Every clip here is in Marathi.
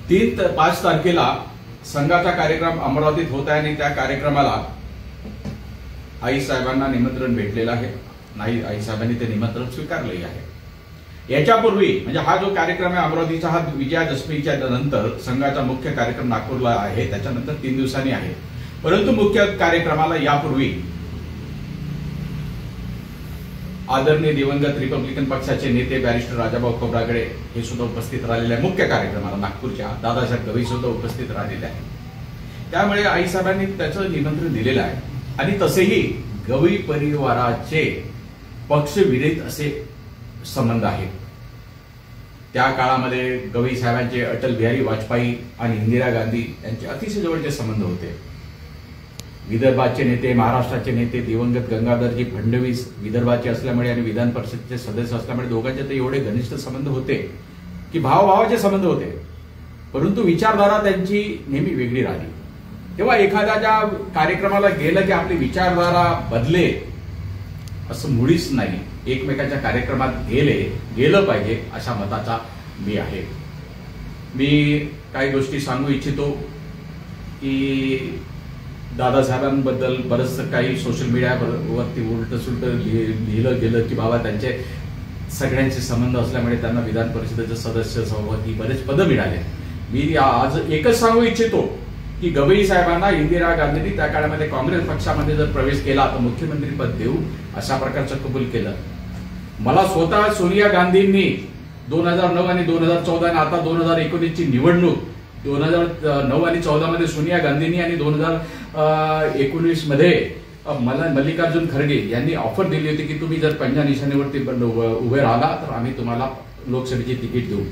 5 तारखेला संघाचा कार्यक्रम अमरावतीत होत आहे आणि त्या कार्यक्रमाला आई साहेबांना निमंत्रण भेटलेलं आहे. नाही, आई साहेबांनी ते निमंत्रण स्वीकारलेले आहे. याच्यापूर्वी म्हणजे हा जो कार्यक्रम आहे अमरावतीचा, हा विजयादशमीच्या नंतर संघाचा मुख्य कार्यक्रम नागपूरला आहे, त्याच्यानंतर 3 दिवसांनी आहे. परंतु मुख्य कार्यक्रमाला यापूर्वी आदरणीय दिवंगत रिपब्लिकन पक्षाचे नेते बॅरिस्टर राजाभाऊ खोब्रागडे हे सुद्धा उपस्थित राहिलेले आहे. मुख्य कार्यक्रमाला नागपूरच्या दादासाहेब गवई सुद्धा उपस्थित राहिलेले आहे. त्यामुळे आई साहेबांनी त्याचं निमंत्रण दिलेलं आहे. आणि तसेही गवई परिवाराचे पक्षविरहित असे संबंध आहेत. त्या काळामध्ये गवई साहेबांचे अटल बिहारी वाजपेयी आणि इंदिरा गांधी यांचे अतिशय जवळचे संबंध होते. विदर्भाचे नेते, महाराष्ट्राचे नेते दिवंगत गंगाधरजी फडणवीस विदर्भाचे असल्यामुळे आणि विधान परिषदेचे सदस्य असल्यामुळे दोघांचे ते एवढे घनिष्ठ संबंध होते की भावाभावाचे संबंध होते. परंतु विचारधारा त्यांची नेहमी वेगळी राहिली. तेव्हा एखाद्याच्या कार्यक्रमाला गेलं की आपली विचारधारा बदले असं मुळीच नाही. एकमेकाच्या कार्यक्रमात गेलं पाहिजे अशा मताचा मी आहे. मी काही गोष्टी सांगू इच्छितो की दादासाहेबांबद्दल बरंचसं काही सोशल मीडियावरती उलट सुलट लिहिलं गेलं की बाबा त्यांचे सगळ्यांचे संबंध असल्यामुळे त्यांना विधान परिषदेचे सदस्य सभापती बरेच पदं मिळाले. मी आज एकच सांगू इच्छितो की गवई साहेबांना इंदिरा गांधींनी त्या काळामध्ये काँग्रेस पक्षामध्ये जर प्रवेश केला तर मुख्यमंत्री पद देऊ अशा प्रकारचं कबूल केलं. मला स्वतः सोनिया गांधींनी 2009 आणि 2014 आणि आता 2019 ची निवडणूक 2009 आणि 14 मध्ये सोनिया गांधींनी आणि 2019 मध्ये मला मल्लिकार्जुन खरगे यांनी ऑफर दिली होती की तुम्ही जर पंजा निशाणीवरती उभे राहिला तर आम्ही तुम्हाला लोकसभेची तिकीट देऊ.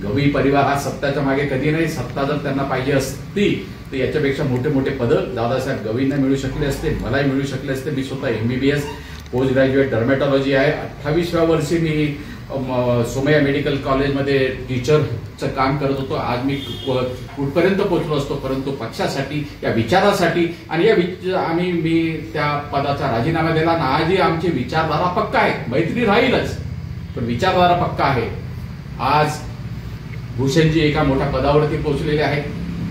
गवई परिवार हा सत्ताच्या मागे कधी नाही. सत्ता जर त्यांना पाहिजे असती तर याच्यापेक्षा मोठे मोठे पदं दादासाहेब गवईंना मिळू शकले असते, मलाही मिळू शकले असते. मी स्वतः MBBS पोस्ट ग्रॅज्युएट डर्मॅटॉलॉजी आहे. 28व्या वर्षी मी सोमय्या मेडिकल कॉलेजमध्ये टीचरचं काम करत होतो. आज मी कुठपर्यंत पोहोचलो असतो, परंतु पक्षासाठी, या विचारासाठी आणि मी त्या पदाचा राजीनामा दिला. आणि आजही आमची विचारधारा पक्का आहे. मैत्री राहीलच पण विचारधारा पक्का आहे. आज भूषणजी एका मोठ्या पदावरती पोहोचलेले आहेत.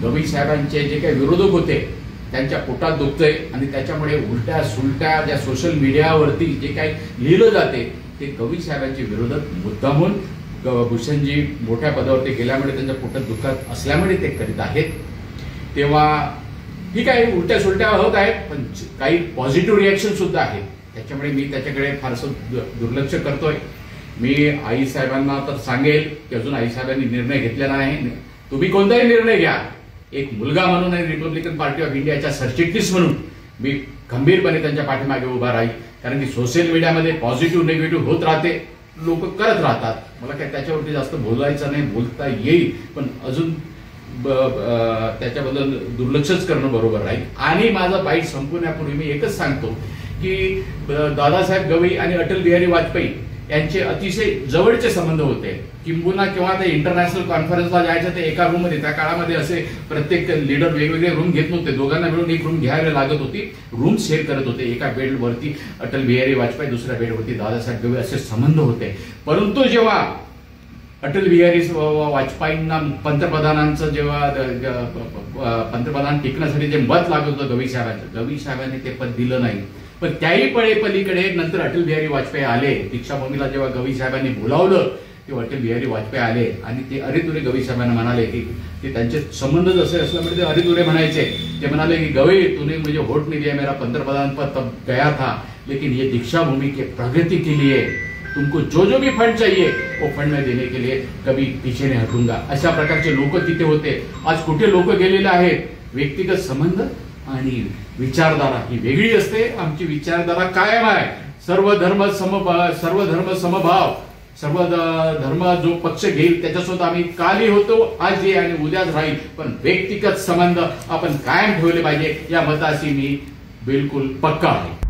गवई साहेबांचे जे काही विरोधक होते त्यांच्या पोटात दुखतंय आणि त्याच्यामुळे उलट्या सुलट्या ज्या सोशल मीडियावरती जे काही लिहिलं जाते ते गवई साहेबांचे विरोधक मुद्दामून भूषणजी मोठ्या पदावरती गेल्यामुळे त्यांच्या पोटात दुखत असल्यामुळे ते करीत आहेत. तेव्हा ही काही उलट्या सुलट्या होत आहेत पण काही पॉझिटिव्ह रिॲक्शन सुद्धा आहेत. त्याच्यामुळे मी त्याच्याकडे फारसं दुर्लक्ष करतोय. मी आई साहेबांना तर सांगेल की अजून आई साहेबांनी निर्णय घेतलेला नाही. तुम्ही कोणताही निर्णय घ्या, एक मुलगा म्हणून आणि रिपब्लिकन पार्टी ऑफ इंडियाच्या सरचिटणीस म्हणून मी खंबीरपणे त्यांच्या पाठीमागे उभा राहील. कारण की सोशल मीडियामध्ये पॉझिटिव्ह निगेटिव्ह होत राहते, लोक करत राहतात. मला काय त्याच्यावरती जास्त बोलायचं नाही, बोलता येईल पण अजून त्याच्याबद्दल दुर्लक्षच करणं बरोबर राहील. आणि माझं बाईट संपवण्यापूर्वी मी एकच सांगतो की दादासाहेब गवई आणि अटल बिहारी वाजपेयी यांचे अतिशय जवळचे संबंध होते. किंबहुना किंवा ते इंटरनॅशनल कॉन्फरन्सला जायचं ते एका रूममध्ये, त्या काळामध्ये असे प्रत्येक लीडर वेगवेगळे रूम घेत नव्हते. दोघांना मिळून एक रूम घ्यायला लागत होती. रूम शेअर करत होते. एका बेडवरती अटल बिहारी वाजपेयी, दुसऱ्या बेडवरती दादासाहेब गवई असे संबंध होते. परंतु जेव्हा अटल बिहारी वाजपेयींना पंतप्रधानांचं जेव्हा पंतप्रधान टिकण्यासाठी जे मत लागत होतं गवई साहेबांनी ते पद दिलं नाही. पण त्याही पलीकडे नंतर अटल बिहारी वाजपेयी आले. दीक्षाभूमीला जेव्हा गवई साहेबांनी बोलावलं तेव्हा अटल बिहारी वाजपेयी आले आणि ते अरेतुरे गवई साहेबांना म्हणाले की ते त्यांचे संबंध जसे असल्यामुळे ते अरेतुरे म्हणायचे. ते म्हणाले की गवई तूने मुझे वोट नहीं दिया, मेरा पंतप्रधान पद तब गया था, लेकिन ये दीक्षाभूमी की प्रगति के लिए तुमको जो भी फंड चाहिए वो फंड में देने के लिए कभी पीछे नहीं हटूंगा. अशा प्रकारचे लोक तिथे होते. आज कुठे लोक गेलेले आहेत. व्यक्तिगत संबंध आणि विचारधारा ही वेगळी असते. आमची विचारधारा कायम आहे. सर्व धर्म समभाव, सर्व धर्म जो पक्ष घेईल त्याच्यासोबत आम्ही कालही होतो, आजही आणि उद्याच राहील. पण व्यक्तिगत संबंध आपण कायम ठेवले पाहिजे या मताशी मी बिलकुल पक्का आहे.